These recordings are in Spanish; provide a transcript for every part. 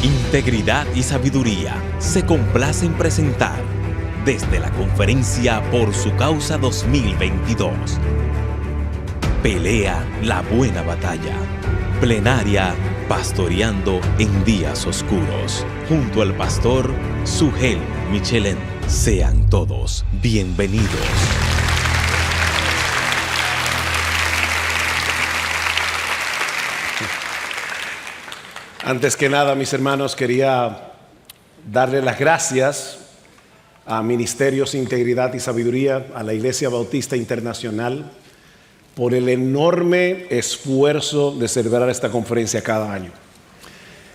Integridad y Sabiduría se complace en presentar desde la Conferencia Por Su Causa 2022. Pelea la buena batalla. Plenaria Pastoreando en Días Oscuros. Junto al pastor Sugel Michelén. Sean todos bienvenidos. Antes que nada, mis hermanos, quería darle las gracias a Ministerios Integridad y Sabiduría, a la Iglesia Bautista Internacional, por el enorme esfuerzo de celebrar esta conferencia cada año.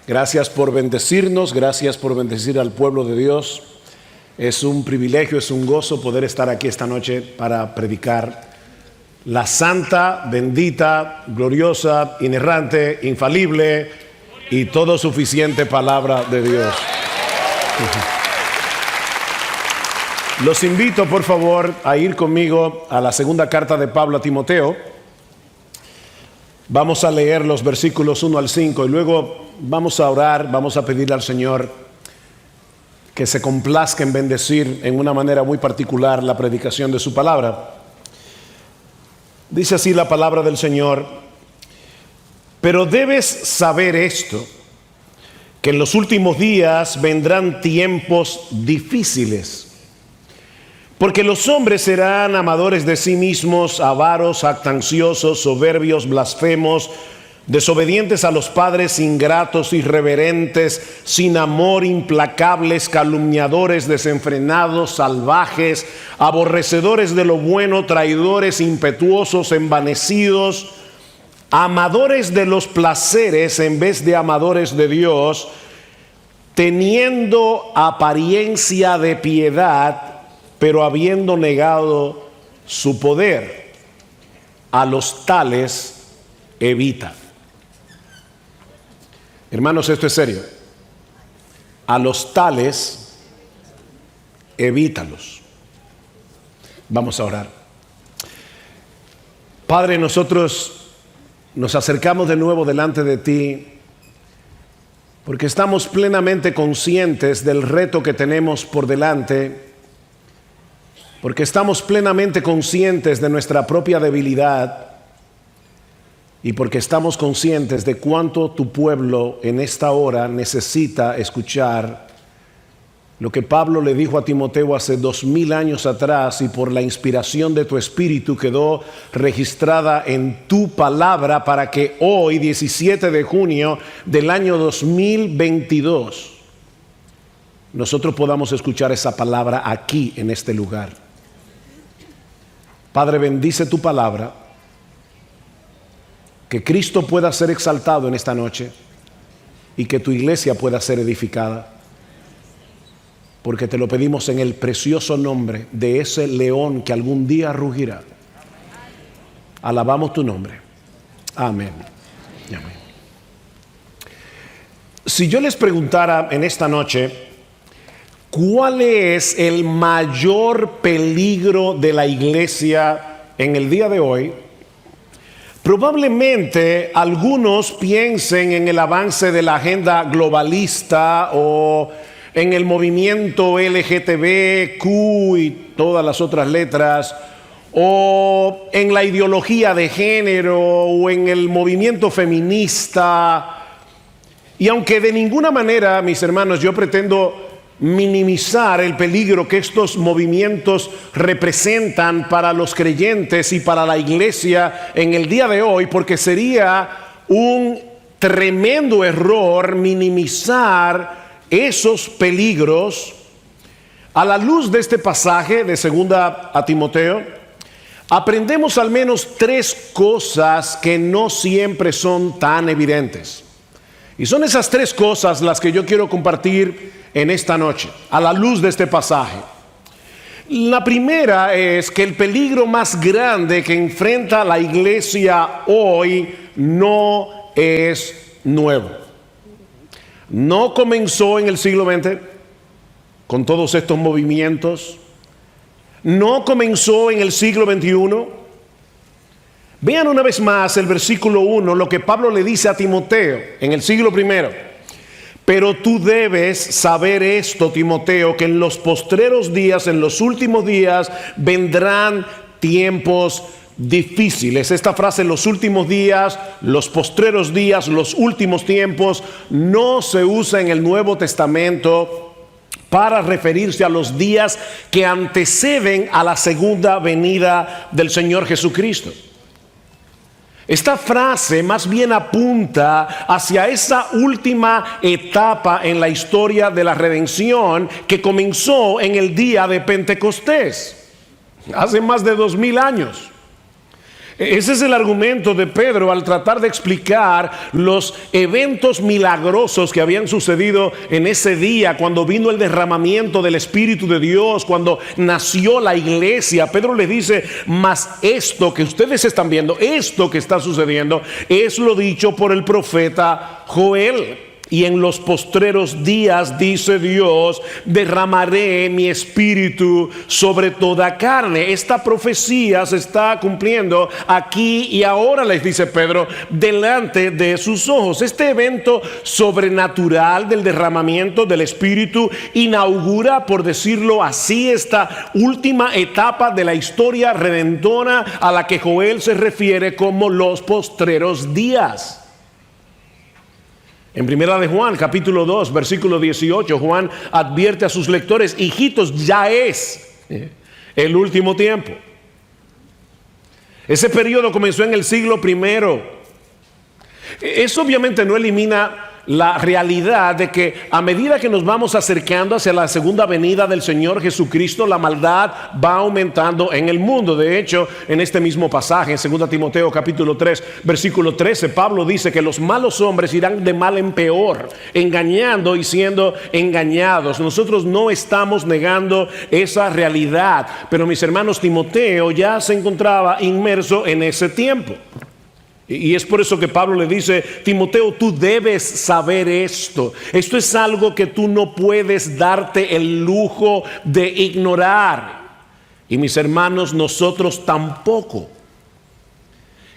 Gracias por bendecirnos, gracias por bendecir al pueblo de Dios. Es un privilegio, es un gozo poder estar aquí esta noche para predicar la santa, bendita, gloriosa, inerrante, infalible y todo suficiente palabra de Dios. Los invito, por favor, a ir conmigo a la segunda carta de Pablo a Timoteo. Vamos a leer los versículos 1 al 5 y luego vamos a orar, vamos a pedirle al Señor que se complazca en bendecir en una manera muy particular la predicación de su palabra. Dice así la palabra del Señor: pero debes saber esto, que en los últimos días vendrán tiempos difíciles. Porque los hombres serán amadores de sí mismos, avaros, jactanciosos, soberbios, blasfemos, desobedientes a los padres, ingratos, irreverentes, sin amor, implacables, calumniadores, desenfrenados, salvajes, aborrecedores de lo bueno, traidores, impetuosos, envanecidos, amadores de los placeres en vez de amadores de Dios, teniendo apariencia de piedad, pero habiendo negado su poder. A los tales evita. Hermanos, esto es serio. A los tales evítalos. Vamos a orar. Padre, nosotros nos acercamos de nuevo delante de ti porque estamos plenamente conscientes del reto que tenemos por delante, porque estamos plenamente conscientes de nuestra propia debilidad y porque estamos conscientes de cuánto tu pueblo en esta hora necesita escuchar lo que Pablo le dijo a Timoteo hace 2000 años atrás, y por la inspiración de tu Espíritu quedó registrada en tu palabra para que hoy, 17 de junio del año 2022, nosotros podamos escuchar esa palabra aquí en este lugar. Padre, bendice tu palabra, que Cristo pueda ser exaltado en esta noche y que tu iglesia pueda ser edificada. Porque te lo pedimos en el precioso nombre de ese león que algún día rugirá. Alabamos tu nombre. Amén. Amén. Si yo les preguntara en esta noche, ¿cuál es el mayor peligro de la iglesia en el día de hoy? Probablemente algunos piensen en el avance de la agenda globalista o en el movimiento LGTBQ y todas las otras letras, o en la ideología de género, o en el movimiento feminista. Y aunque de ninguna manera, mis hermanos, yo pretendo minimizar el peligro que estos movimientos representan para los creyentes y para la iglesia en el día de hoy, porque sería un tremendo error minimizar esos peligros. A la luz de este pasaje de 2 a Timoteo, aprendemos al menos 3 cosas que no siempre son tan evidentes. Y son esas 3 cosas las que yo quiero compartir en esta noche, a la luz de este pasaje. La primera es que el peligro más grande que enfrenta la iglesia hoy no es nuevo. No comenzó en el siglo XX, con todos estos movimientos? ¿No comenzó en el siglo XXI? Vean una vez más el versículo 1, lo que Pablo le dice a Timoteo en el siglo I. Pero tú debes saber esto, Timoteo, que en los postreros días, en los últimos días, vendrán tiempos difíciles. Esta frase, los últimos días, los postreros días, los últimos tiempos, no se usa en el Nuevo Testamento para referirse a los días que anteceden a la segunda venida del Señor Jesucristo. Esta frase más bien apunta hacia esa última etapa en la historia de la redención que comenzó en el día de Pentecostés, hace más de 2000 años. Ese es el argumento de Pedro al tratar de explicar los eventos milagrosos que habían sucedido en ese día, cuando vino el derramamiento del Espíritu de Dios, cuando nació la iglesia. Pedro les dice: mas esto que ustedes están viendo, esto que está sucediendo, es lo dicho por el profeta Joel. Y en los postreros días, dice Dios, derramaré mi espíritu sobre toda carne. Esta profecía se está cumpliendo aquí y ahora, les dice Pedro, delante de sus ojos. Este evento sobrenatural del derramamiento del espíritu inaugura, por decirlo así, esta última etapa de la historia redentora a la que Joel se refiere como los postreros días. En primera de Juan, capítulo 2, versículo 18, Juan advierte a sus lectores: hijitos, ya es el último tiempo. Ese periodo comenzó en el siglo I. Eso obviamente no elimina la realidad de que a medida que nos vamos acercando hacia la segunda venida del Señor Jesucristo, la maldad va aumentando en el mundo. De hecho, en este mismo pasaje, en 2 Timoteo capítulo 3, versículo 13, Pablo dice que los malos hombres irán de mal en peor, engañando y siendo engañados. Nosotros no estamos negando esa realidad, pero mis hermanos, Timoteo ya se encontraba inmerso en ese tiempo. Y es por eso que Pablo le dice: Timoteo, tú debes saber esto. Esto es algo que tú no puedes darte el lujo de ignorar. Y mis hermanos, nosotros tampoco.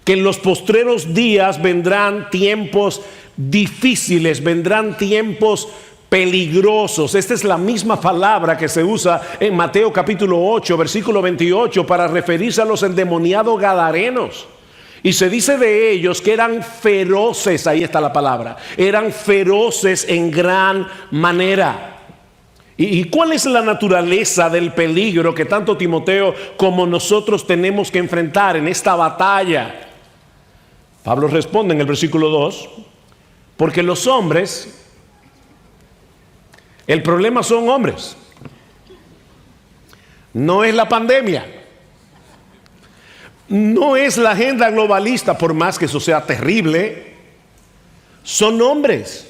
Que en los postreros días vendrán tiempos difíciles, vendrán tiempos peligrosos. Esta es la misma palabra que se usa en Mateo capítulo 8, versículo 28, para referirse a los endemoniados gadarenos. Y se dice de ellos que eran feroces, ahí está la palabra, eran feroces en gran manera. ¿Y cuál es la naturaleza del peligro que tanto Timoteo como nosotros tenemos que enfrentar en esta batalla? Pablo responde en el versículo 2, porque los hombres, el problema son hombres, no es la pandemia. No es la agenda globalista, por más que eso sea terrible. Son hombres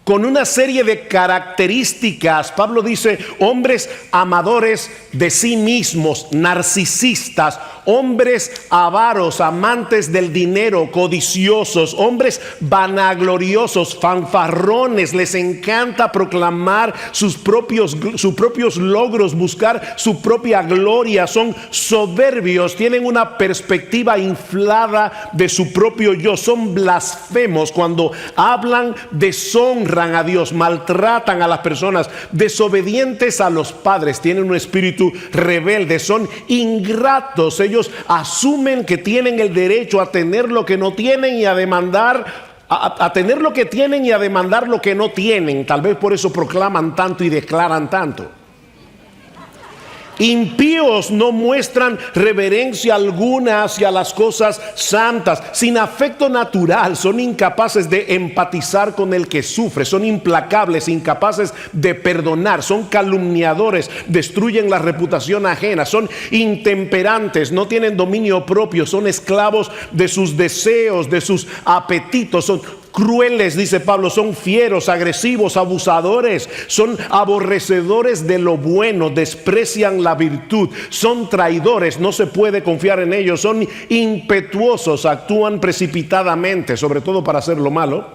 con una serie de características. Pablo dice: hombres amadores de sí mismos, narcisistas, hombres avaros, amantes del dinero, codiciosos, hombres vanagloriosos, fanfarrones. Les encanta proclamar sus propios logros, buscar su propia gloria. Son soberbios, tienen una perspectiva inflada de su propio yo. Son blasfemos cuando hablan, deshonran a Dios, maltratan a las personas, desobedientes a los padres, tienen un espíritu rebelde, son ingratos. Ellos asumen que tienen el derecho a tener lo que no tienen y a demandar, a tener lo que tienen y a demandar lo que no tienen. Tal vez por eso proclaman tanto y declaran tanto. Impíos no muestran reverencia alguna hacia las cosas santas, sin afecto natural, son incapaces de empatizar con el que sufre, son implacables, incapaces de perdonar, son calumniadores, destruyen la reputación ajena, son intemperantes, no tienen dominio propio, son esclavos de sus deseos, de sus apetitos, son crueles, dice Pablo, son fieros, agresivos, abusadores, son aborrecedores de lo bueno, desprecian la virtud, son traidores, no se puede confiar en ellos, son impetuosos, actúan precipitadamente, sobre todo para hacer lo malo,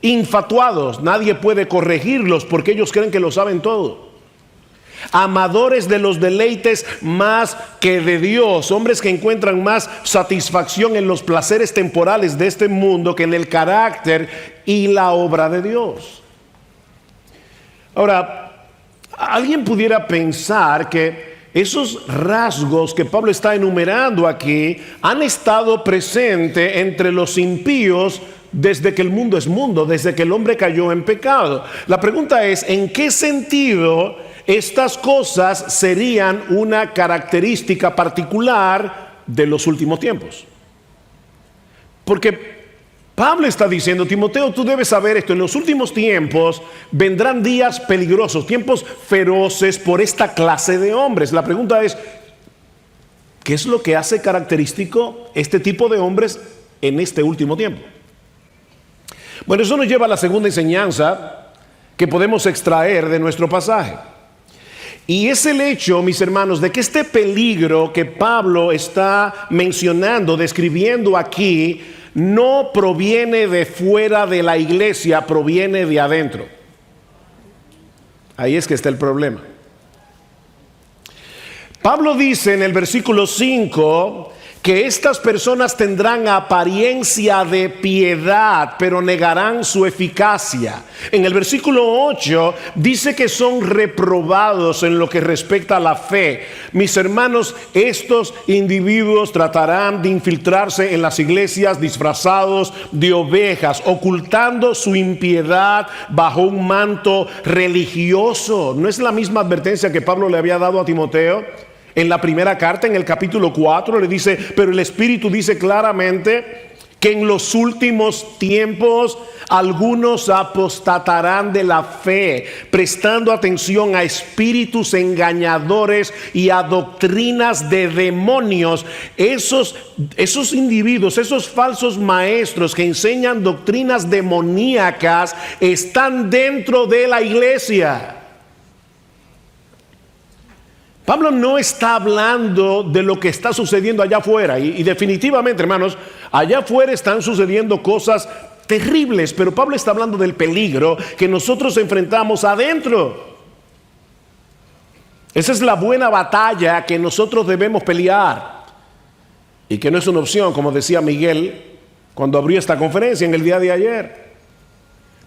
infatuados, nadie puede corregirlos porque ellos creen que lo saben todo. Amadores de los deleites más que de Dios, hombres que encuentran más satisfacción en los placeres temporales de este mundo que en el carácter y la obra de Dios. Ahora, alguien pudiera pensar que esos rasgos que Pablo está enumerando aquí han estado presentes entre los impíos desde que el mundo es mundo, desde que el hombre cayó en pecado. La pregunta es, ¿en qué sentido estas cosas serían una característica particular de los últimos tiempos? Porque Pablo está diciendo, Timoteo, tú debes saber esto, en los últimos tiempos vendrán días peligrosos, tiempos feroces por esta clase de hombres. La pregunta es, ¿qué es lo que hace característico este tipo de hombres en este último tiempo? Bueno, eso nos lleva a la segunda enseñanza que podemos extraer de nuestro pasaje. Y es el hecho, mis hermanos, de que este peligro que Pablo está mencionando, describiendo aquí, no proviene de fuera de la iglesia, proviene de adentro. Ahí es que está el problema. Pablo dice en el versículo 5 que estas personas tendrán apariencia de piedad, pero negarán su eficacia. En el versículo 8 dice que son reprobados en lo que respecta a la fe. Mis hermanos, estos individuos tratarán de infiltrarse en las iglesias disfrazados de ovejas, ocultando su impiedad bajo un manto religioso. ¿No es la misma advertencia que Pablo le había dado a Timoteo? En la primera carta, en el capítulo 4, le dice, pero el Espíritu dice claramente que en los últimos tiempos algunos apostatarán de la fe, prestando atención a espíritus engañadores y a doctrinas de demonios. Esos individuos, esos falsos maestros que enseñan doctrinas demoníacas, están dentro de la iglesia. Pablo no está hablando de lo que está sucediendo allá afuera y definitivamente, hermanos, allá afuera están sucediendo cosas terribles, pero Pablo está hablando del peligro que nosotros enfrentamos adentro. Esa es la buena batalla que nosotros debemos pelear y que no es una opción, como decía Miguel cuando abrió esta conferencia en el día de ayer.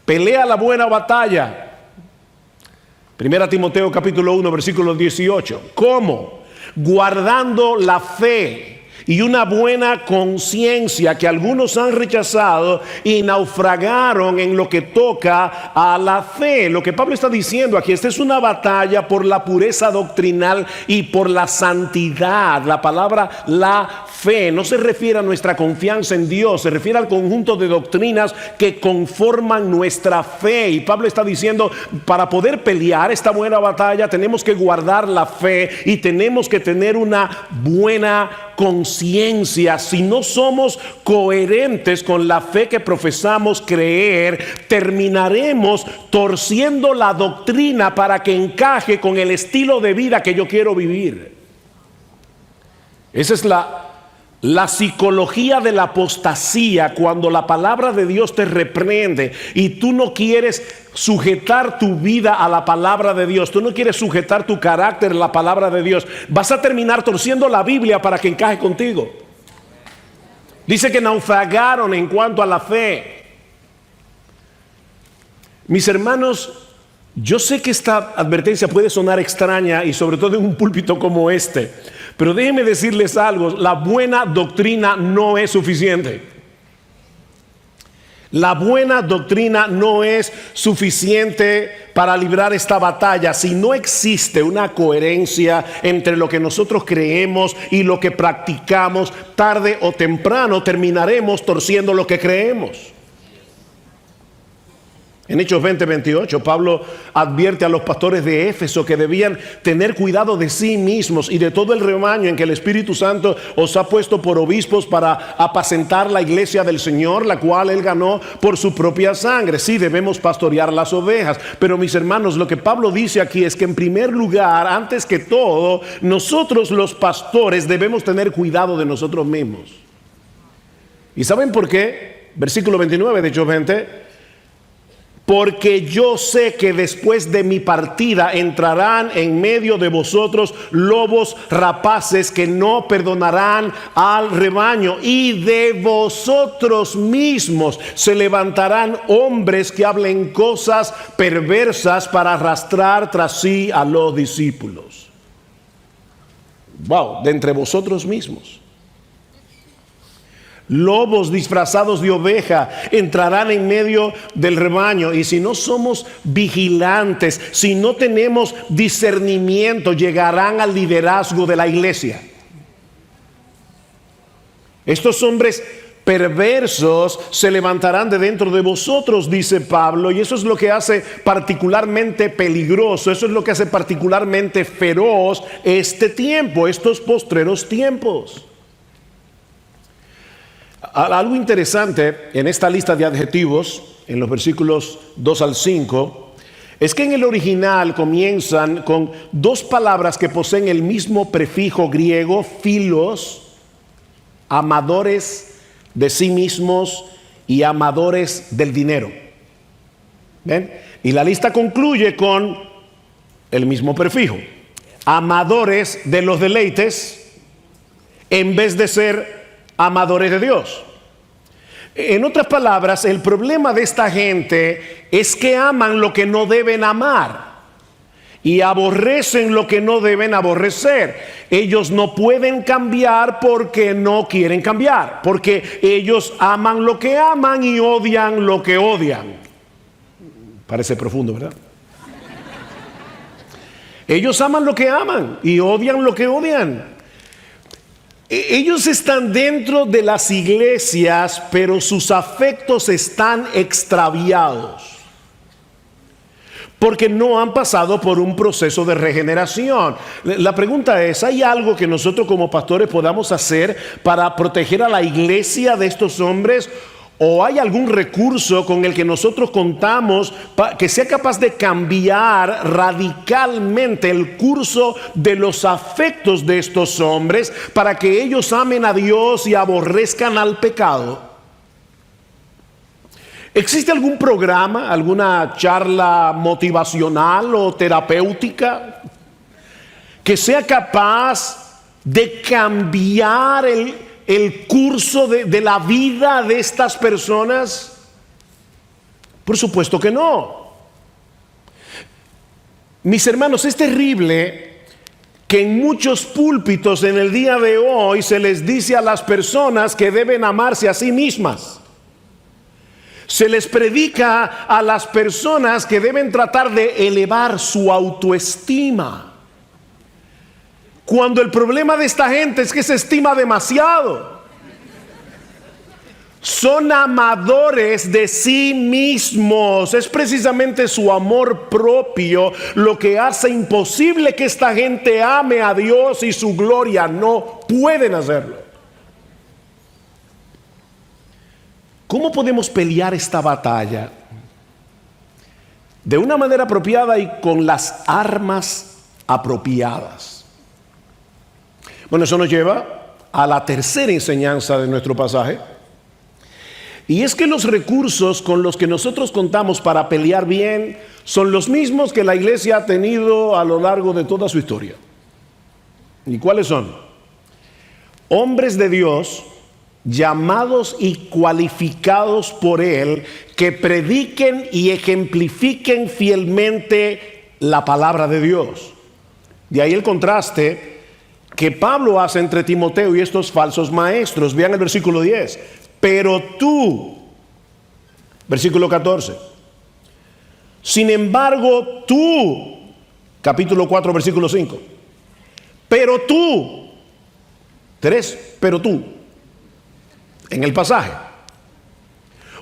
Pelea la buena batalla. Primera Timoteo capítulo 1 versículo 18. ¿Cómo? Guardando la fe y una buena conciencia que algunos han rechazado y naufragaron en lo que toca a la fe. Lo que Pablo está diciendo aquí, esta es una batalla por la pureza doctrinal y por la santidad. La palabra la fe no se refiere a nuestra confianza en Dios, se refiere al conjunto de doctrinas que conforman nuestra fe. Y Pablo está diciendo, para poder pelear esta buena batalla tenemos que guardar la fe y tenemos que tener una buena conciencia. Si no somos coherentes con la fe que profesamos creer, terminaremos torciendo la doctrina para que encaje con el estilo de vida que yo quiero vivir. Esa es la psicología de la apostasía, cuando la palabra de Dios te reprende y tú no quieres sujetar tu vida a la palabra de Dios, tú no quieres sujetar tu carácter a la palabra de Dios, vas a terminar torciendo la Biblia para que encaje contigo. Dice que naufragaron en cuanto a la fe. Mis hermanos, yo sé que esta advertencia puede sonar extraña y sobre todo en un púlpito como este, pero déjenme decirles algo, la buena doctrina no es suficiente. La buena doctrina no es suficiente para librar esta batalla si no existe una coherencia entre lo que nosotros creemos y lo que practicamos. Tarde o temprano terminaremos torciendo lo que creemos. En Hechos 20:28, Pablo advierte a los pastores de Éfeso que debían tener cuidado de sí mismos y de todo el rebaño en que el Espíritu Santo os ha puesto por obispos para apacentar la iglesia del Señor, la cual Él ganó por su propia sangre. Sí, debemos pastorear las ovejas, pero mis hermanos, lo que Pablo dice aquí es que en primer lugar, antes que todo, nosotros los pastores debemos tener cuidado de nosotros mismos. ¿Y saben por qué? Versículo 29 de Hechos 20. porque yo sé que después de mi partida entrarán en medio de vosotros lobos rapaces que no perdonarán al rebaño, y de vosotros mismos se levantarán hombres que hablen cosas perversas para arrastrar tras sí a los discípulos. Wow, de entre vosotros mismos. Lobos disfrazados de oveja entrarán en medio del rebaño, y si no somos vigilantes, si no tenemos discernimiento, llegarán al liderazgo de la iglesia. Estos hombres perversos se levantarán de dentro de vosotros, dice Pablo, y eso es lo que hace particularmente peligroso, eso es lo que hace particularmente feroz este tiempo, estos postreros tiempos. Algo interesante en esta lista de adjetivos, en los versículos 2 al 5, es que en el original comienzan con dos palabras que poseen el mismo prefijo griego, philos, amadores de sí mismos y amadores del dinero. ¿Ven? Y la lista concluye con el mismo prefijo, amadores de los deleites en vez de ser amadores de Dios. En otras palabras, el problema de esta gente es que aman lo que no deben amar y aborrecen lo que no deben aborrecer. Ellos no pueden cambiar porque no quieren cambiar, porque ellos aman lo que aman y odian lo que odian. Parece profundo, ¿verdad? Ellos aman lo que aman y odian lo que odian. Ellos están dentro de las iglesias, pero sus afectos están extraviados, porque no han pasado por un proceso de regeneración. La pregunta es, ¿hay algo que nosotros como pastores podamos hacer para proteger a la iglesia de estos hombres? ¿O hay algún recurso con el que nosotros contamos que sea capaz de cambiar radicalmente el curso de los afectos de estos hombres para que ellos amen a Dios y aborrezcan al pecado? ¿Existe algún programa, alguna charla motivacional o terapéutica que sea capaz de cambiar el curso de la vida de estas personas? Por supuesto que no. Mis hermanos, es terrible que en muchos púlpitos en el día de hoy se les dice a las personas que deben amarse a sí mismas. Se les predica a las personas que deben tratar de elevar su autoestima, cuando el problema de esta gente es que se estima demasiado. Son amadores de sí mismos. Es precisamente su amor propio lo que hace imposible que esta gente ame a Dios y su gloria. No pueden hacerlo. ¿Cómo podemos pelear esta batalla? De una manera apropiada y con las armas apropiadas. Bueno, eso nos lleva a la tercera enseñanza de nuestro pasaje. Y es que los recursos con los que nosotros contamos para pelear bien son los mismos que la iglesia ha tenido a lo largo de toda su historia. ¿Y cuáles son? Hombres de Dios, llamados y cualificados por Él, que prediquen y ejemplifiquen fielmente la palabra de Dios. De ahí el contraste que Pablo hace entre Timoteo y estos falsos maestros. Vean el versículo 10. Pero tú, versículo 14. Sin embargo, tú, capítulo 4, versículo 5. Pero tú, 3, pero tú, en el pasaje.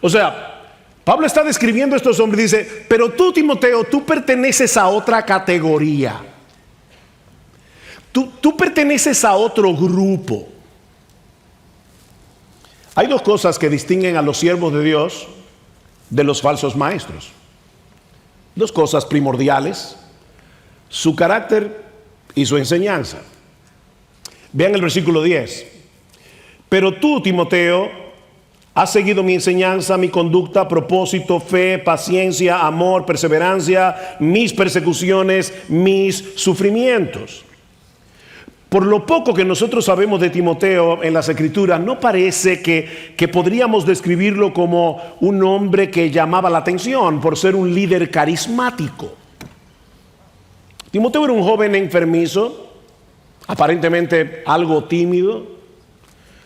O sea, Pablo está describiendo a estos hombres y dice, pero tú, Timoteo, tú perteneces a otra categoría. Tú perteneces a otro grupo. Hay dos cosas que distinguen a los siervos de Dios de los falsos maestros. Dos cosas primordiales: su carácter y su enseñanza. Vean el versículo 10. Pero tú, Timoteo, Has seguido mi enseñanza, mi conducta, propósito, fe, paciencia, amor, perseverancia, mis persecuciones, mis sufrimientos. Por lo poco que nosotros sabemos de Timoteo en las Escrituras, no parece que podríamos describirlo como un hombre que llamaba la atención por ser un líder carismático. Timoteo era un joven enfermizo, aparentemente algo tímido.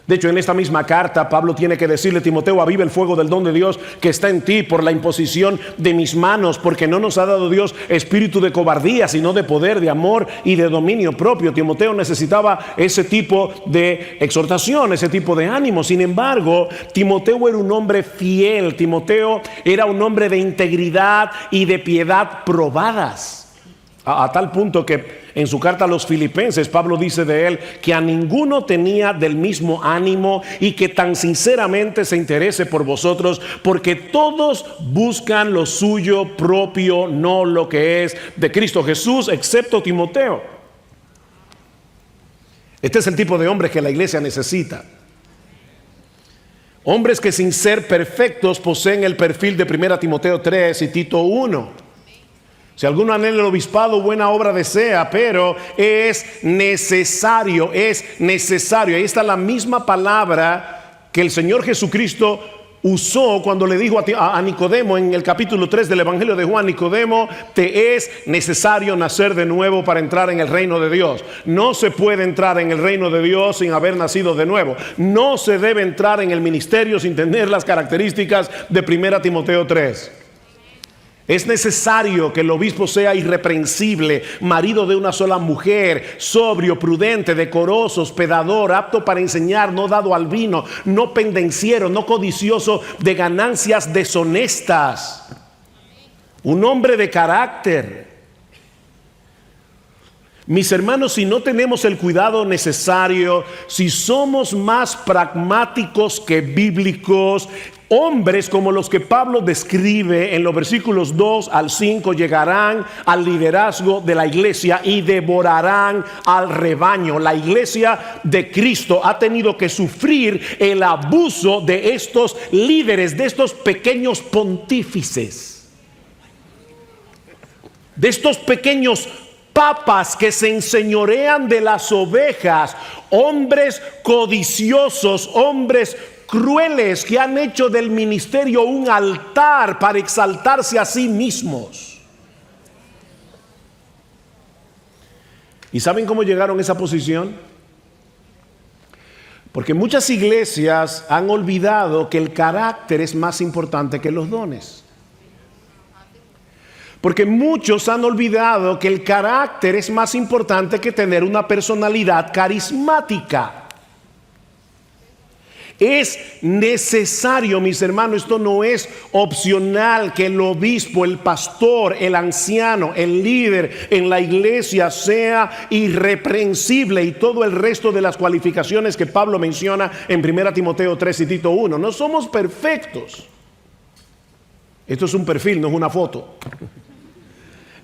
De hecho, en esta misma carta, Pablo tiene que decirle: Timoteo, aviva el fuego del don de Dios que está en ti por la imposición de mis manos, porque no nos ha dado Dios espíritu de cobardía, sino de poder, de amor y de dominio propio. Timoteo necesitaba ese tipo de exhortación, ese tipo de ánimo. Sin embargo, Timoteo era un hombre fiel. Timoteo era un hombre de integridad y de piedad probadas. A tal punto que en su carta a los Filipenses, Pablo dice de él que a ninguno tenía del mismo ánimo y que tan sinceramente se interese por vosotros, porque todos buscan lo suyo propio, no lo que es de Cristo Jesús, excepto Timoteo. Este es el tipo de hombre que la iglesia necesita. Hombres que sin ser perfectos poseen el perfil de 1 Timoteo 3 y Tito 1. Si alguno anhela el obispado, buena obra desea, pero es necesario. Ahí está la misma palabra que el Señor Jesucristo usó cuando le dijo a Nicodemo en el capítulo 3 del Evangelio de Juan: Nicodemo, te es necesario nacer de nuevo para entrar en el reino de Dios. No se puede entrar en el reino de Dios sin haber nacido de nuevo. No se debe entrar en el ministerio sin tener las características de 1 Timoteo 3. Es necesario que el obispo sea irreprensible, marido de una sola mujer, sobrio, prudente, decoroso, hospedador, apto para enseñar, no dado al vino, no pendenciero, no codicioso de ganancias deshonestas. Un hombre de carácter. Mis hermanos, si no tenemos el cuidado necesario, si somos más pragmáticos que bíblicos, hombres como los que Pablo describe en los versículos 2 al 5 llegarán al liderazgo de la iglesia y devorarán al rebaño. La iglesia de Cristo ha tenido que sufrir el abuso de estos líderes, de estos pequeños pontífices, de estos pequeños papas que se enseñorean de las ovejas, hombres codiciosos, hombres crueles que han hecho del ministerio un altar para exaltarse a sí mismos. ¿Y saben cómo llegaron a esa posición? Porque muchas iglesias han olvidado que el carácter es más importante que los dones. Porque muchos han olvidado que el carácter es más importante que tener una personalidad carismática. Es necesario, mis hermanos, esto no es opcional, que el obispo, el pastor, el anciano, el líder en la iglesia sea irreprensible y todo el resto de las cualificaciones que Pablo menciona en 1 Timoteo 3 y Tito 1. No somos perfectos. Esto es un perfil, no es una foto.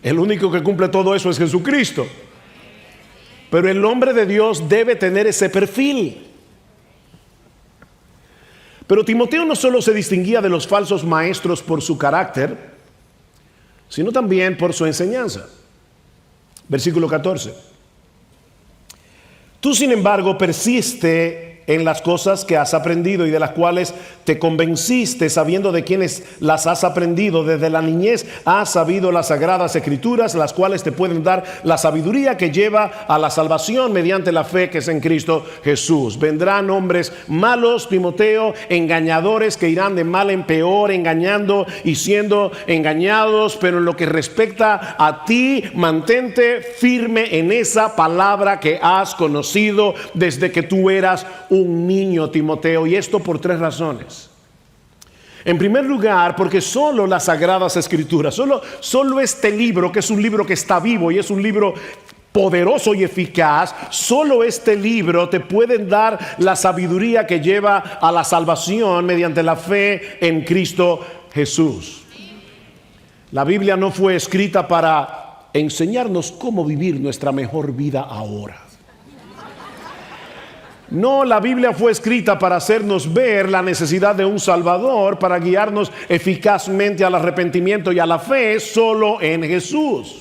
El único que cumple todo eso es Jesucristo. Pero el hombre de Dios debe tener ese perfil. Pero Timoteo no solo se distinguía de los falsos maestros por su carácter, sino también por su enseñanza. Versículo 14. Tú, sin embargo, persiste en las cosas que has aprendido y de las cuales te convenciste, sabiendo de quienes las has aprendido. Desde la niñez has sabido las sagradas escrituras, las cuales te pueden dar la sabiduría que lleva a la salvación mediante la fe que es en Cristo Jesús. Vendrán hombres malos, Timoteo, engañadores, que irán de mal en peor, engañando y siendo engañados. Pero en lo que respecta a ti, mantente firme en esa palabra que has conocido desde que tú eras un niño, Timoteo. Y esto por 3 razones. En primer lugar, porque solo las sagradas escrituras, solo este libro, que es un libro que está vivo y es un libro poderoso y eficaz, solo este libro te puede dar la sabiduría que lleva a la salvación mediante la fe en Cristo Jesús. La Biblia no fue escrita para enseñarnos cómo vivir nuestra mejor vida ahora. No, la Biblia fue escrita para hacernos ver la necesidad de un Salvador, para guiarnos eficazmente al arrepentimiento y a la fe solo en Jesús.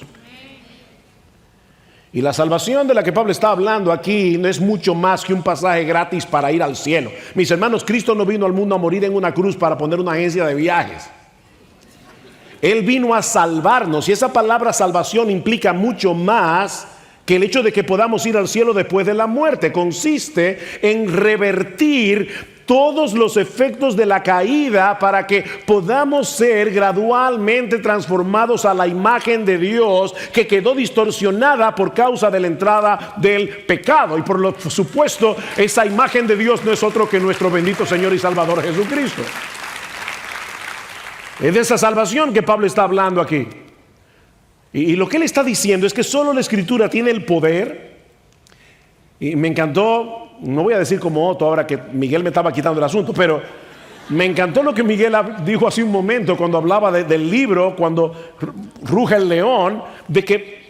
Y la salvación de la que Pablo está hablando aquí no es mucho más que un pasaje gratis para ir al cielo. Mis hermanos, Cristo no vino al mundo a morir en una cruz para poner una agencia de viajes. Él vino a salvarnos, y esa palabra salvación implica mucho más que el hecho de que podamos ir al cielo después de la muerte. Consiste en revertir todos los efectos de la caída para que podamos ser gradualmente transformados a la imagen de Dios que quedó distorsionada por causa de la entrada del pecado. Y por lo supuesto, esa imagen de Dios no es otro que nuestro bendito Señor y Salvador Jesucristo. Es de esa salvación que Pablo está hablando aquí. Y lo que él está diciendo es que solo la Escritura tiene el poder. Y me encantó, no voy a decir como Otto ahora que Miguel me estaba quitando el asunto, pero me encantó lo que Miguel dijo hace un momento cuando hablaba del libro, cuando ruge el león, de que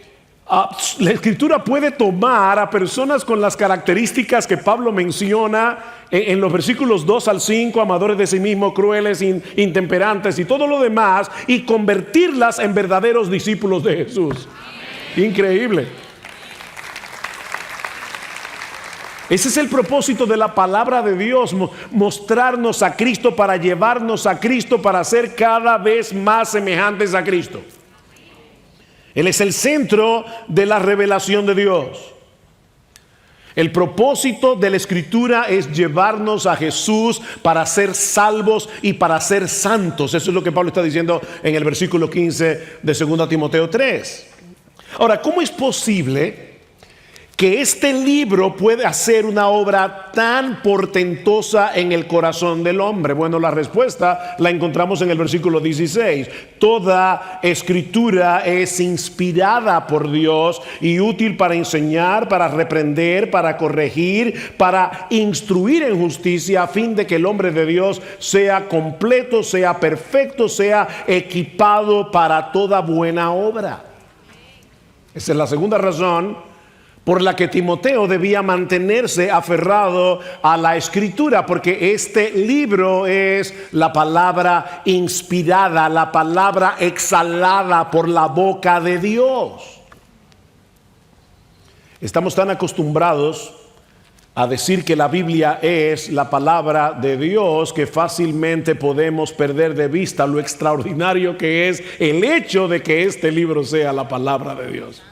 la Escritura puede tomar a personas con las características que Pablo menciona en los versículos 2 al 5, amadores de sí mismos, crueles, intemperantes y todo lo demás, y convertirlas en verdaderos discípulos de Jesús. Increíble. Ese es el propósito de la palabra de Dios, mostrarnos a Cristo, para llevarnos a Cristo, para ser cada vez más semejantes a Cristo. Él es el centro de la revelación de Dios. El propósito de la Escritura es llevarnos a Jesús para ser salvos y para ser santos. Eso es lo que Pablo está diciendo en el versículo 15 de 2 Timoteo 3. Ahora, ¿cómo es posible que este libro puede hacer una obra tan portentosa en el corazón del hombre? Bueno, la respuesta la encontramos en el versículo 16. Toda escritura es inspirada por Dios y útil para enseñar, para reprender, para corregir, para instruir en justicia, a fin de que el hombre de Dios sea completo, sea perfecto, sea equipado para toda buena obra. Esa es la segunda razón por la que Timoteo debía mantenerse aferrado a la Escritura, porque este libro es la palabra inspirada, la palabra exhalada por la boca de Dios. Estamos tan acostumbrados a decir que la Biblia es la palabra de Dios que fácilmente podemos perder de vista lo extraordinario que es el hecho de que este libro sea la palabra de Dios.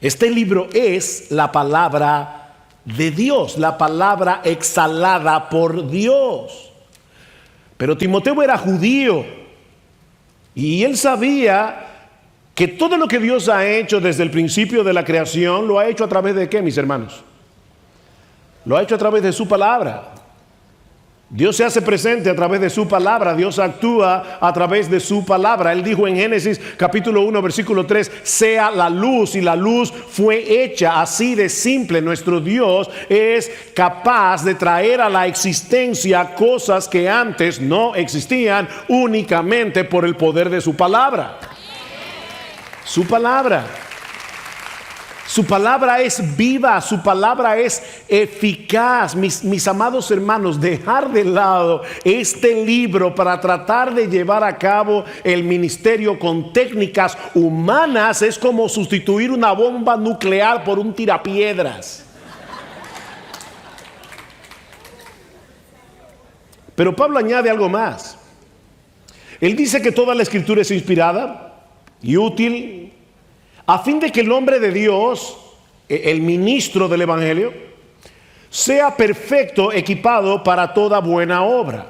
Este libro es la palabra de Dios, la palabra exhalada por Dios. Pero Timoteo era judío y él sabía que todo lo que Dios ha hecho desde el principio de la creación, lo ha hecho a través de ¿qué, mis hermanos? Lo ha hecho a través de su palabra. Dios se hace presente a través de su palabra, Dios actúa a través de su palabra. Él dijo en Génesis capítulo 1 versículo 3, sea la luz, y la luz fue hecha. Así de simple, nuestro Dios es capaz de traer a la existencia cosas que antes no existían, únicamente por el poder de su palabra. Su palabra. Su palabra es viva, su palabra es eficaz. Mis amados hermanos, dejar de lado este libro para tratar de llevar a cabo el ministerio con técnicas humanas es como sustituir una bomba nuclear por un tirapiedras. Pero Pablo añade algo más. Él dice que toda la Escritura es inspirada y útil a fin de que el hombre de Dios, el ministro del Evangelio, sea perfecto, equipado para toda buena obra.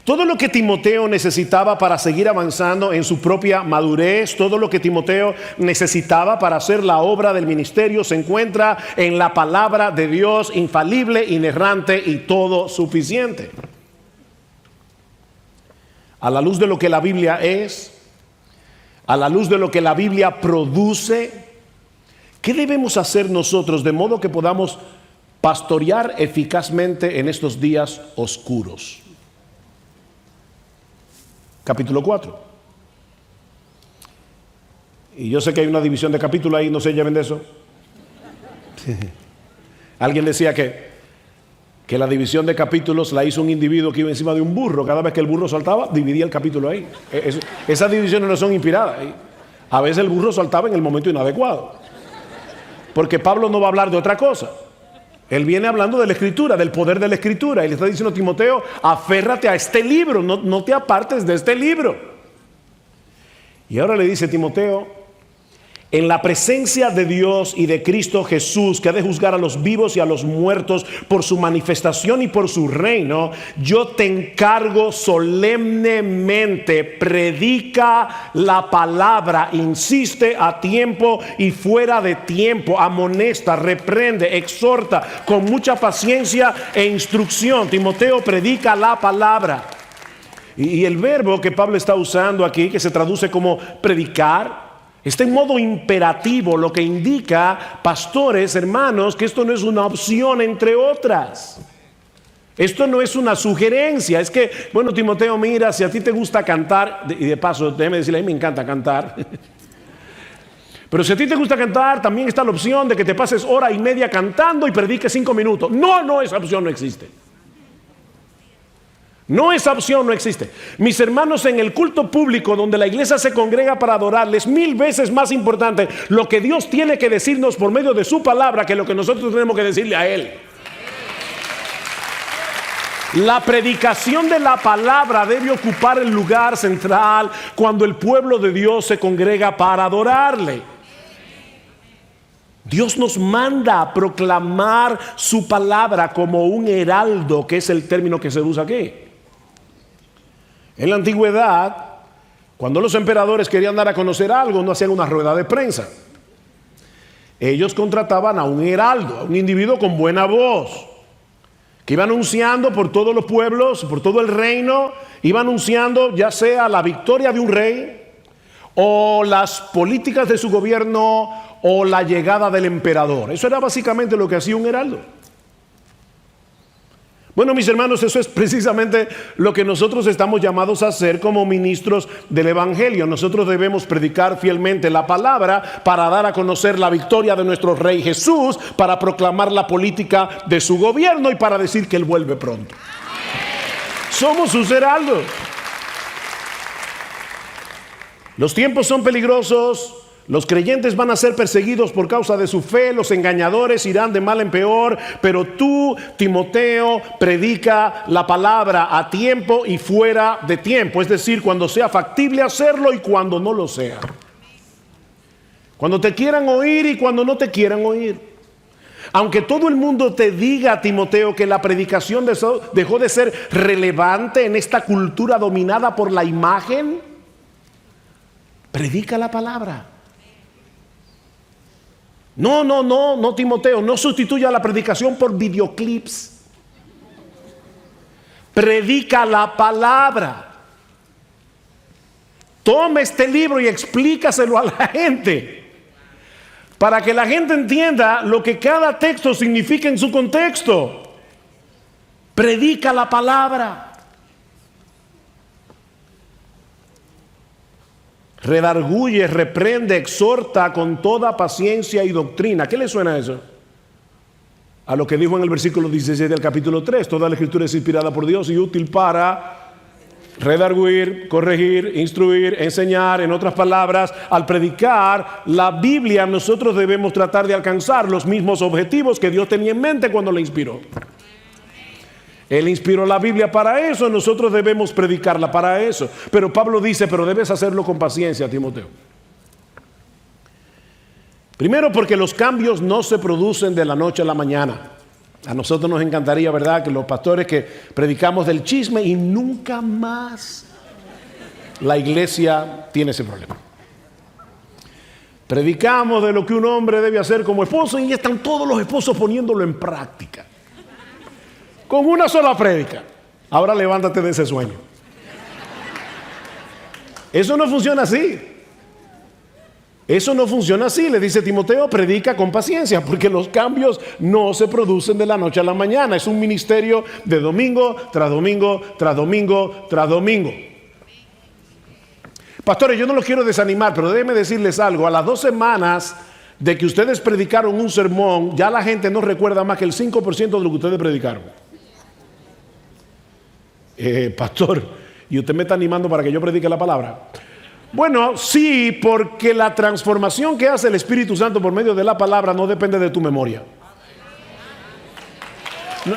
Todo lo que Timoteo necesitaba para seguir avanzando en su propia madurez, todo lo que Timoteo necesitaba para hacer la obra del ministerio, se encuentra en la palabra de Dios, infalible, inerrante y todo suficiente. A la luz de lo que la Biblia es, a la luz de lo que la Biblia produce, ¿qué debemos hacer nosotros de modo que podamos pastorear eficazmente en estos días oscuros? Capítulo 4. Y yo sé que hay una división de capítulos ahí, no se lleven de eso. Alguien decía que la división de capítulos la hizo un individuo que iba encima de un burro. Cada vez que el burro saltaba, dividía el capítulo ahí. Esas divisiones no son inspiradas. A veces el burro saltaba en el momento inadecuado. Porque Pablo no va a hablar de otra cosa. Él viene hablando de la Escritura, del poder de la Escritura. Y le está diciendo a Timoteo, aférrate a este libro, no te apartes de este libro. Y ahora le dice Timoteo, en la presencia de Dios y de Cristo Jesús, que ha de juzgar a los vivos y a los muertos por su manifestación y por su reino, yo te encargo solemnemente, predica la palabra, insiste a tiempo y fuera de tiempo, amonesta, reprende, exhorta con mucha paciencia e instrucción. Timoteo, predica la palabra. Y el verbo que Pablo está usando aquí, que se traduce como predicar, está en modo imperativo, lo que indica, pastores, hermanos, que esto no es una opción entre otras. Esto no es una sugerencia. Es que, bueno, Timoteo, mira, si a ti te gusta cantar, y de paso, déjame decirle, a mí me encanta cantar. Pero si a ti te gusta cantar, también está la opción de que te pases hora y media cantando y prediques 5 minutos. No, esa opción no existe. No, esa opción no existe. Mis hermanos, en el culto público donde la iglesia se congrega para adorarles, 1000 veces más importante lo que Dios tiene que decirnos por medio de su palabra que lo que nosotros tenemos que decirle a Él. La predicación de la palabra debe ocupar el lugar central cuando el pueblo de Dios se congrega para adorarle. Dios nos manda a proclamar su palabra como un heraldo, que es el término que se usa aquí. En la antigüedad, cuando los emperadores querían dar a conocer algo, no hacían una rueda de prensa. Ellos contrataban a un heraldo, a un individuo con buena voz, que iba anunciando por todos los pueblos, por todo el reino, iba anunciando ya sea la victoria de un rey, o las políticas de su gobierno, o la llegada del emperador. Eso era básicamente lo que hacía un heraldo. Bueno, mis hermanos, eso es precisamente lo que nosotros estamos llamados a hacer como ministros del Evangelio. Nosotros debemos predicar fielmente la palabra para dar a conocer la victoria de nuestro Rey Jesús, para proclamar la política de su gobierno y para decir que Él vuelve pronto. Somos sus heraldos. Los tiempos son peligrosos. Los creyentes van a ser perseguidos por causa de su fe, los engañadores irán de mal en peor, pero tú, Timoteo, predica la palabra a tiempo y fuera de tiempo, es decir, cuando sea factible hacerlo y cuando no lo sea. Cuando te quieran oír y cuando no te quieran oír. Aunque todo el mundo te diga, Timoteo, que la predicación dejó de ser relevante en esta cultura dominada por la imagen, predica la palabra. No, Timoteo, no sustituya la predicación por videoclips. Predica la palabra. Toma este libro y explícaselo a la gente, para que la gente entienda lo que cada texto significa en su contexto. Predica la palabra. Redarguye, reprende, exhorta con toda paciencia y doctrina. ¿Qué le suena a eso? A lo que dijo en el versículo 16 del capítulo 3. Toda la escritura es inspirada por Dios y útil para redarguir, corregir, instruir, enseñar. En otras palabras, al predicar la Biblia, nosotros debemos tratar de alcanzar los mismos objetivos que Dios tenía en mente cuando la inspiró. Él inspiró la Biblia para eso, nosotros debemos predicarla para eso. Pero Pablo dice, pero debes hacerlo con paciencia, Timoteo. Primero, porque los cambios no se producen de la noche a la mañana. A nosotros nos encantaría, ¿verdad?, que los pastores que predicamos del chisme y nunca más la iglesia tiene ese problema. Predicamos de lo que un hombre debe hacer como esposo y están todos los esposos poniéndolo en práctica. Con una sola prédica. Ahora levántate de ese sueño. Eso no funciona así. Eso no funciona así. Le dice Timoteo, predica con paciencia, porque los cambios no se producen de la noche a la mañana. Es un ministerio de domingo tras domingo, tras domingo, tras domingo. Pastores, yo no los quiero desanimar, pero déjenme decirles algo. A las 2 semanas de que ustedes predicaron un sermón, ya la gente no recuerda más que el 5% de lo que ustedes predicaron. Pastor, ¿y usted me está animando para que yo predique la palabra? Bueno, sí, porque la transformación que hace el Espíritu Santo por medio de la palabra no depende de tu memoria.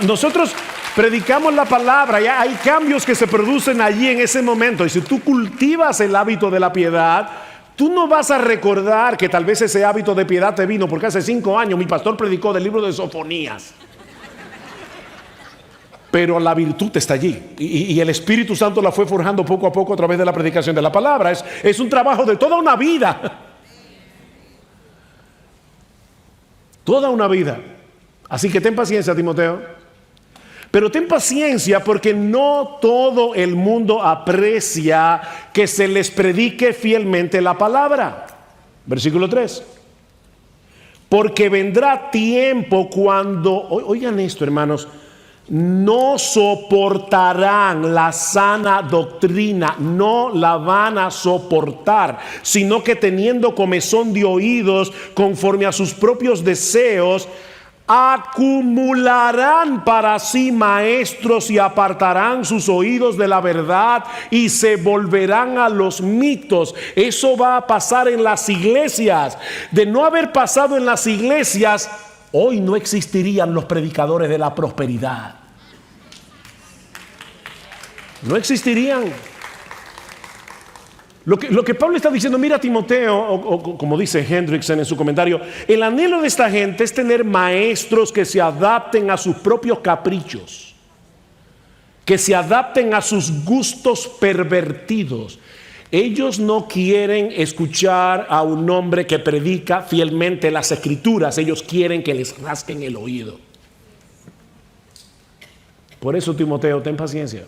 Nosotros predicamos la palabra y hay cambios que se producen allí en ese momento. Y si tú cultivas el hábito de la piedad, tú no vas a recordar que tal vez ese hábito de piedad te vino porque hace 5 años mi pastor predicó del libro de Sofonías. Pero la virtud está allí y el Espíritu Santo la fue forjando poco a poco a través de la predicación de la palabra. Es un trabajo de toda una vida. Toda una vida. Así que ten paciencia, Timoteo. Pero ten paciencia porque no todo el mundo aprecia que se les predique fielmente la palabra. Versículo 3. Porque vendrá tiempo cuando, oigan esto, hermanos, no soportarán la sana doctrina, no la van a soportar, sino que teniendo comezón de oídos conforme a sus propios deseos, acumularán para sí maestros y apartarán sus oídos de la verdad y se volverán a los mitos. Eso va a pasar en las iglesias. De no haber pasado en las iglesias, hoy no existirían los predicadores de la prosperidad. No existirían. Lo que Pablo está diciendo, mira Timoteo, o como dice Hendrickson en su comentario, el anhelo de esta gente es tener maestros que se adapten a sus propios caprichos, que se adapten a sus gustos pervertidos. Ellos no quieren escuchar a un hombre que predica fielmente las escrituras, ellos quieren que les rasquen el oído. Por eso, Timoteo, ten paciencia.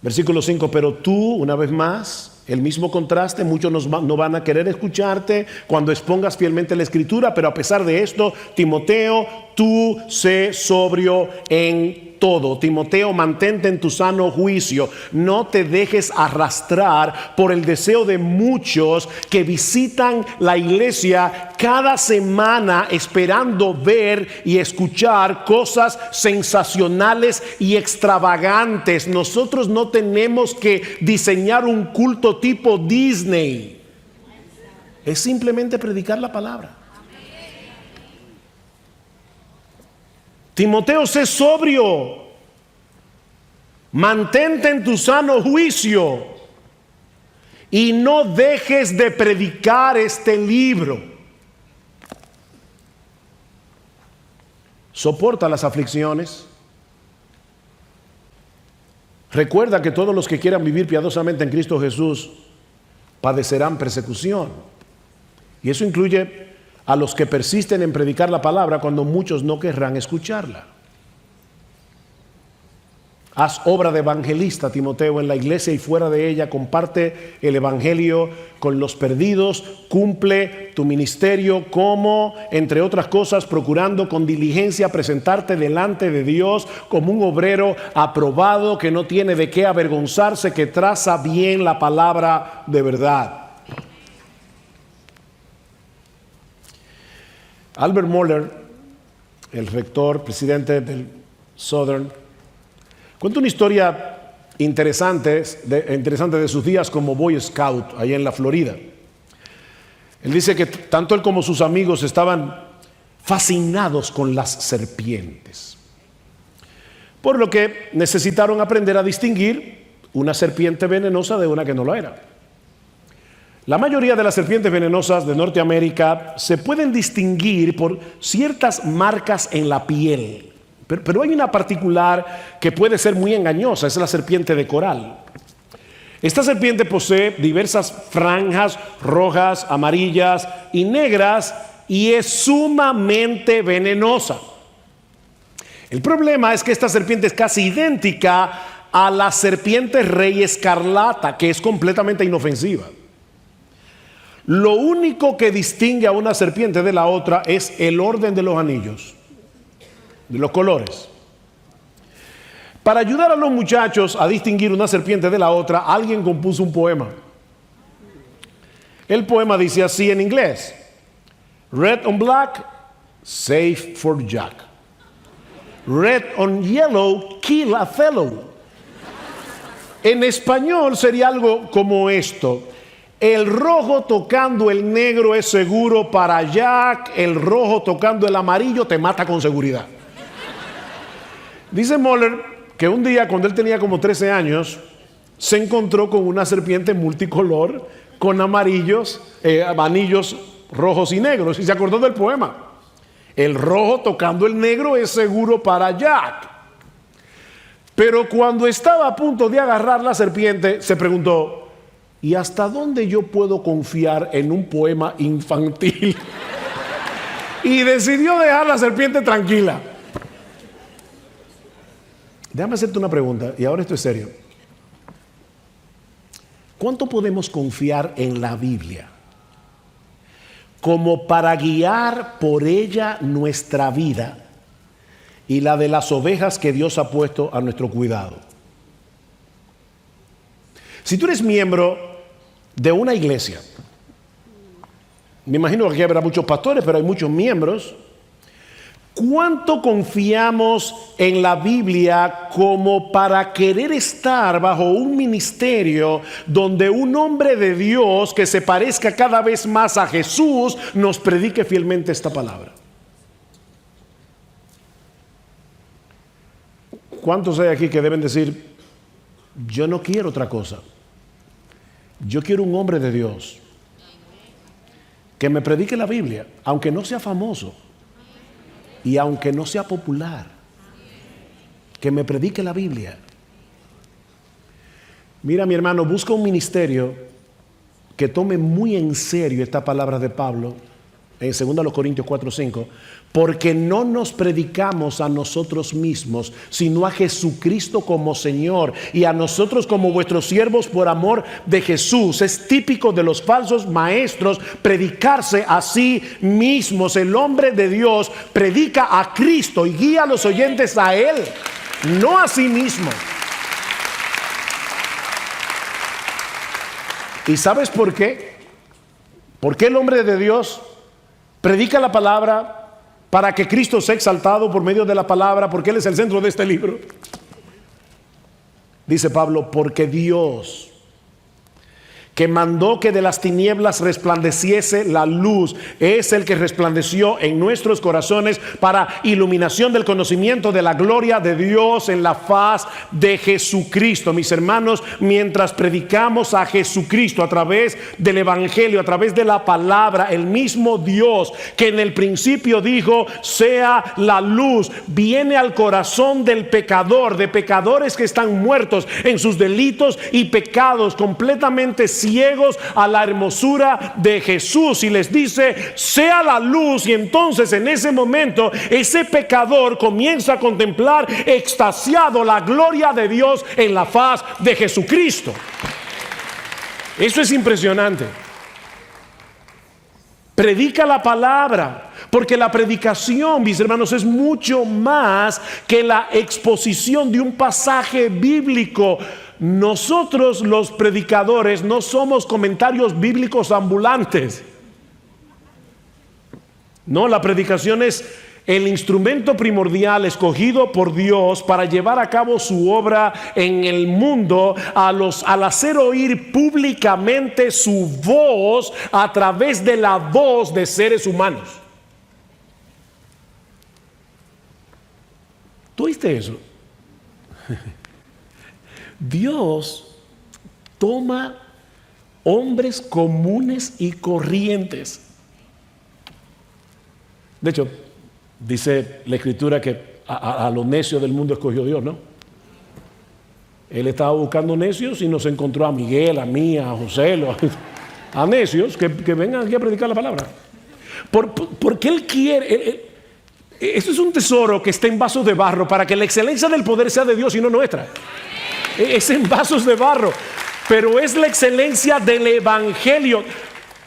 Versículo 5, pero tú, una vez más, el mismo contraste, muchos no van a querer escucharte cuando expongas fielmente la escritura, pero a pesar de esto, Timoteo, tú sé sobrio en todo. Timoteo, mantente en tu sano juicio, no te dejes arrastrar por el deseo de muchos que visitan la iglesia cada semana esperando ver y escuchar cosas sensacionales y extravagantes. Nosotros no tenemos que diseñar un culto tipo Disney, es simplemente predicar la palabra. Timoteo, sé sobrio, mantente en tu sano juicio y no dejes de predicar este libro. Soporta las aflicciones. Recuerda que todos los que quieran vivir piadosamente en Cristo Jesús padecerán persecución. Y eso incluye a los que persisten en predicar la palabra cuando muchos no querrán escucharla. Haz obra de evangelista, Timoteo, en la iglesia y fuera de ella. Comparte el evangelio con los perdidos. Cumple tu ministerio como, entre otras cosas, procurando con diligencia presentarte delante de Dios como un obrero aprobado que no tiene de qué avergonzarse, que traza bien la palabra de verdad. Albert Mohler, el rector, presidente del Southern, cuenta una historia interesante de sus días como Boy Scout allá en la Florida. Él dice que tanto él como sus amigos estaban fascinados con las serpientes, por lo que necesitaron aprender a distinguir una serpiente venenosa de una que no lo era. La mayoría de las serpientes venenosas de Norteamérica se pueden distinguir por ciertas marcas en la piel. Pero hay una particular que puede ser muy engañosa, es la serpiente de coral. Esta serpiente posee diversas franjas rojas, amarillas y negras y es sumamente venenosa. El problema es que esta serpiente es casi idéntica a la serpiente rey escarlata, que es completamente inofensiva. Lo único que distingue a una serpiente de la otra es el orden de los anillos, de los colores. Para ayudar a los muchachos a distinguir una serpiente de la otra, alguien compuso un poema. El poema dice así en inglés: Red on black, safe for Jack. Red on yellow, kill a fellow. En español sería algo como esto: el rojo tocando el negro es seguro para Jack, el rojo tocando el amarillo te mata con seguridad. Dice Moller que un día, cuando él tenía como 13 años, se encontró con una serpiente multicolor con anillos rojos y negros, y se acordó del poema: el rojo tocando el negro es seguro para Jack. Pero cuando estaba a punto de agarrar la serpiente, se preguntó: ¿y hasta dónde yo puedo confiar en un poema infantil? Y decidió dejar la serpiente tranquila. Déjame hacerte una pregunta, y ahora esto es serio. ¿Cuánto podemos confiar en la Biblia como para guiar por ella nuestra vida y la de las ovejas que Dios ha puesto a nuestro cuidado? Si tú eres miembro de una iglesia, me imagino que aquí habrá muchos pastores, pero hay muchos miembros, ¿cuánto confiamos en la Biblia como para querer estar bajo un ministerio donde un hombre de Dios que se parezca cada vez más a Jesús nos predique fielmente esta palabra? ¿Cuántos hay aquí que deben decir: yo no quiero otra cosa? Yo quiero un hombre de Dios que me predique la Biblia, aunque no sea famoso y aunque no sea popular, que me predique la Biblia. Mira, mi hermano, busca un ministerio que tome muy en serio esta palabra de Pablo en 2 Corintios 4:5, porque no nos predicamos a nosotros mismos, sino a Jesucristo como Señor, y a nosotros como vuestros siervos por amor de Jesús. Es típico de los falsos maestros predicarse a sí mismos. El hombre de Dios predica a Cristo y guía a los oyentes a Él, no a sí mismo. ¿Y sabes por qué? ¿Por qué el hombre de Dios predica la palabra? Para que Cristo sea exaltado por medio de la palabra, porque Él es el centro de este libro. Dice Pablo: porque Dios, que mandó que de las tinieblas resplandeciese la luz, es el que resplandeció en nuestros corazones para iluminación del conocimiento de la gloria de Dios en la faz de Jesucristo. Mis hermanos, mientras predicamos a Jesucristo a través del evangelio, a través de la palabra, el mismo Dios que en el principio dijo: sea la luz, viene al corazón del pecador, de pecadores que están muertos en sus delitos y pecados, completamente ciegos a la hermosura de Jesús, y les dice: sea la luz. Y entonces en ese momento ese pecador comienza a contemplar extasiado la gloria de Dios en la faz de Jesucristo. Eso es impresionante. Predica la palabra, porque la predicación, mis hermanos, es mucho más que la exposición de un pasaje bíblico. Nosotros, los predicadores, no somos comentarios bíblicos ambulantes. No, la predicación es el instrumento primordial escogido por Dios para llevar a cabo su obra en el mundo, al hacer oír públicamente su voz a través de la voz de seres humanos. ¿Tú oíste eso? Dios toma hombres comunes y corrientes. De hecho, dice la Escritura que a los necios del mundo escogió Dios, ¿no? Él estaba buscando necios y nos encontró a Miguel, a mí, a José, a necios que vengan aquí a predicar la palabra. Porque Él quiere... Esto es un tesoro que está en vasos de barro para que la excelencia del poder sea de Dios y no nuestra. Es en vasos de barro, pero es la excelencia del evangelio.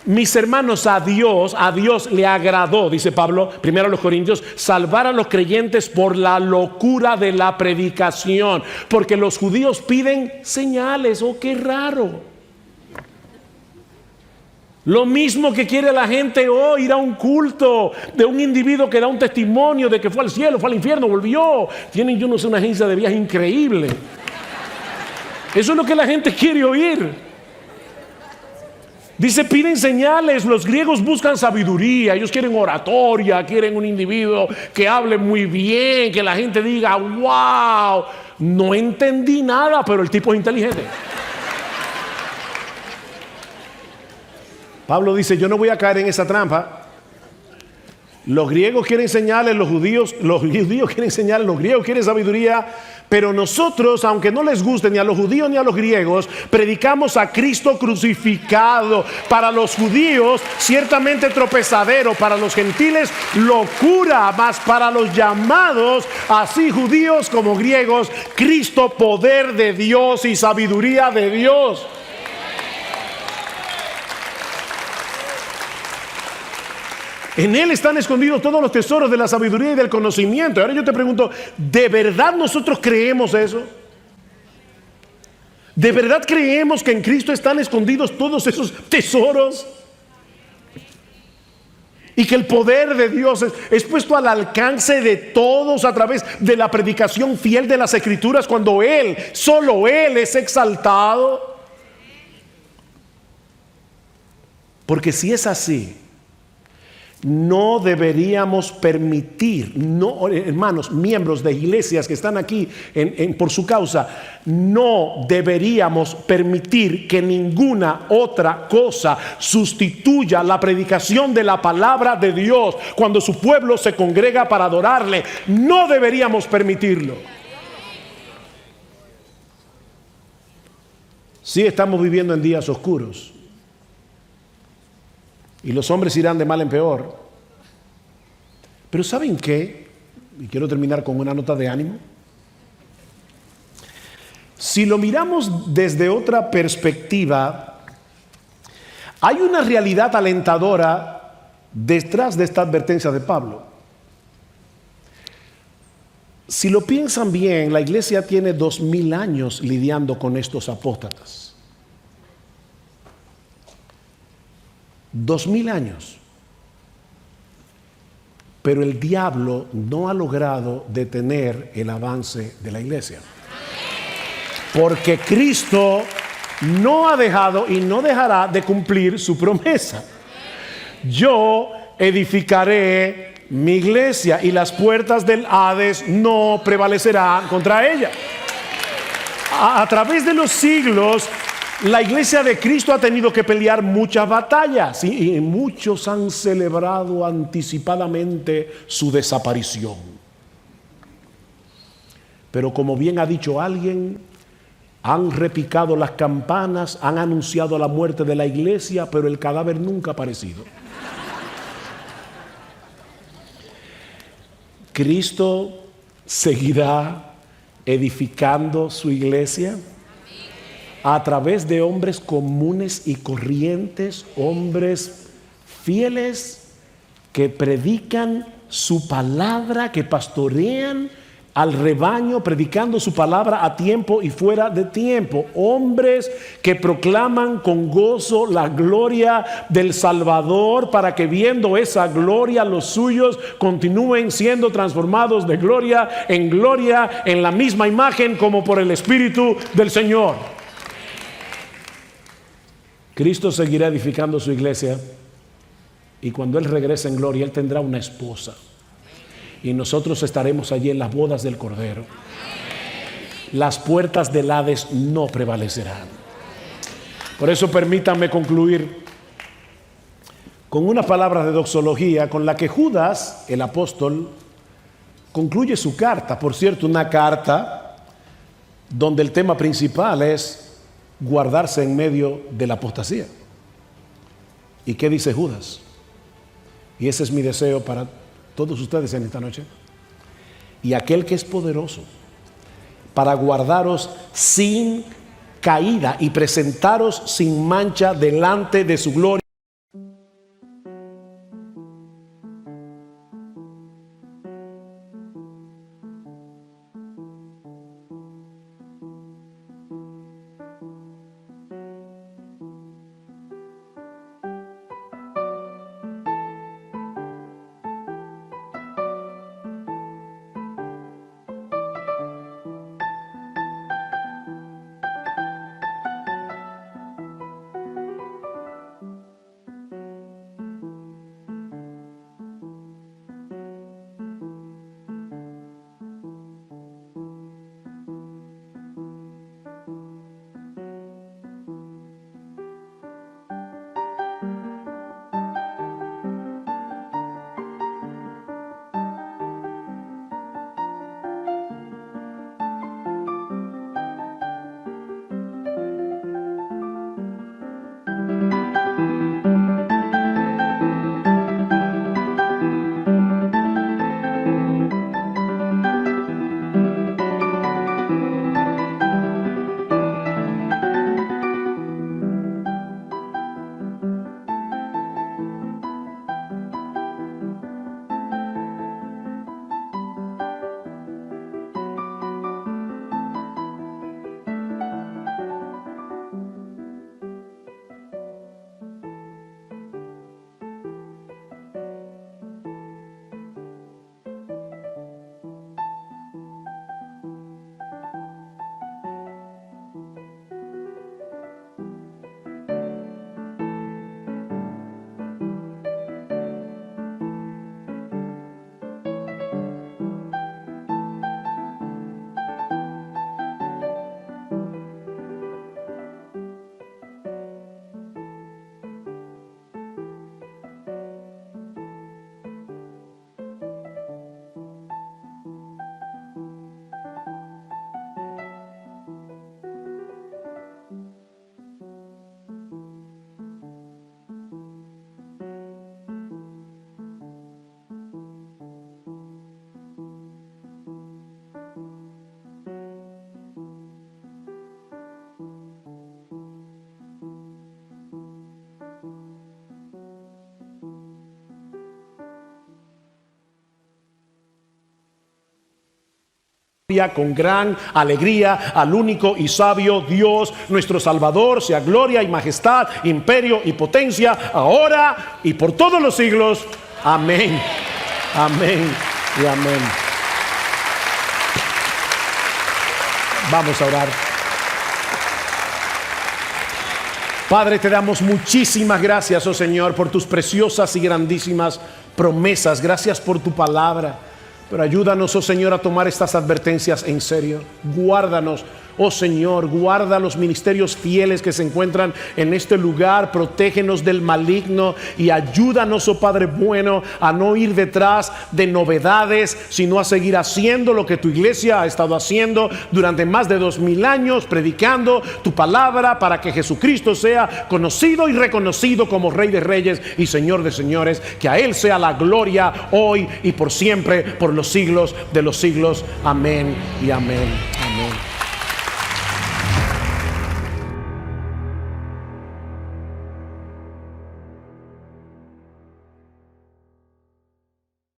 Mis hermanos, a Dios le agradó, dice Pablo, primero a los Corintios, salvar a los creyentes por la locura de la predicación, porque los judíos piden señales. Oh, qué raro. Lo mismo que quiere la gente hoy, ir a un culto de un individuo que da un testimonio de que fue al cielo, fue al infierno, volvió. Tienen, yo no sé, una agencia de viaje increíble. Eso es lo que la gente quiere oír. Dice, piden señales. Los griegos buscan sabiduría. Ellos quieren oratoria, quieren un individuo que hable muy bien, que la gente diga, wow, no entendí nada, pero el tipo es inteligente. Pablo dice, yo no voy a caer en esa trampa. Los griegos quieren señales, los judíos quieren señales, los griegos quieren sabiduría, pero nosotros, aunque no les guste ni a los judíos ni a los griegos, predicamos a Cristo crucificado. Para los judíos, ciertamente tropezadero; para los gentiles, locura; mas para los llamados, así judíos como griegos, Cristo, poder de Dios y sabiduría de Dios. En Él están escondidos todos los tesoros de la sabiduría y del conocimiento. Ahora yo te pregunto, ¿de verdad nosotros creemos eso? ¿De verdad creemos que en Cristo están escondidos todos esos tesoros? Y que el poder de Dios es puesto al alcance de todos a través de la predicación fiel de las Escrituras, cuando Él, solo Él, es exaltado. Porque si es así, no deberíamos permitir, no, hermanos, miembros de iglesias que están aquí por su causa, no deberíamos permitir que ninguna otra cosa sustituya la predicación de la palabra de Dios cuando su pueblo se congrega para adorarle. No deberíamos permitirlo. Sí, estamos viviendo en días oscuros. Y los hombres irán de mal en peor. Pero ¿saben qué? Y quiero terminar con una nota de ánimo. Si lo miramos desde otra perspectiva, hay una realidad alentadora detrás de esta advertencia de Pablo. Si lo piensan bien, la iglesia tiene 2000 años lidiando con estos apóstatas. 2000 años. Pero el diablo no ha logrado detener el avance de la iglesia. Porque Cristo no ha dejado y no dejará de cumplir su promesa. Yo edificaré mi iglesia y las puertas del Hades no prevalecerán contra ella. A través de los siglos, la iglesia de Cristo ha tenido que pelear muchas batallas, y muchos han celebrado anticipadamente su desaparición. Pero como bien ha dicho alguien, han repicado las campanas, han anunciado la muerte de la iglesia, pero el cadáver nunca ha aparecido. Cristo seguirá edificando su iglesia a través de hombres comunes y corrientes, hombres fieles que predican su palabra, que pastorean al rebaño, predicando su palabra a tiempo y fuera de tiempo. Hombres que proclaman con gozo la gloria del Salvador, para que viendo esa gloria los suyos continúen siendo transformados de gloria en la misma imagen como por el Espíritu del Señor. Cristo seguirá edificando su iglesia, y cuando Él regrese en gloria, Él tendrá una esposa, y nosotros estaremos allí en las bodas del Cordero. Las puertas del Hades no prevalecerán. Por eso permítanme concluir con unas palabras de doxología con la que Judas, el apóstol, concluye su carta. Por cierto, una carta donde el tema principal es guardarse en medio de la apostasía. ¿Y qué dice Judas? Y ese es mi deseo para todos ustedes en esta noche. Y aquel que es poderoso para guardaros sin caída y presentaros sin mancha delante de su gloria. con gran alegría al único y sabio Dios, nuestro Salvador, sea gloria y majestad, imperio y potencia, ahora y por todos los siglos. Amén. Amén y amén. Vamos a orar. Padre, te damos muchísimas gracias, oh Señor, por tus preciosas y grandísimas promesas. Gracias por tu palabra. Pero ayúdanos, oh Señor, a tomar estas advertencias en serio. Guárdanos, oh Señor, guarda los ministerios fieles que se encuentran en este lugar. Protégenos del maligno y ayúdanos, oh Padre bueno, a no ir detrás de novedades, sino a seguir haciendo lo que tu iglesia ha estado haciendo durante más de 2000 años, predicando tu palabra para que Jesucristo sea conocido y reconocido como Rey de Reyes y Señor de Señores. Que a Él sea la gloria hoy y por siempre, por los siglos de los siglos. Amén y amén.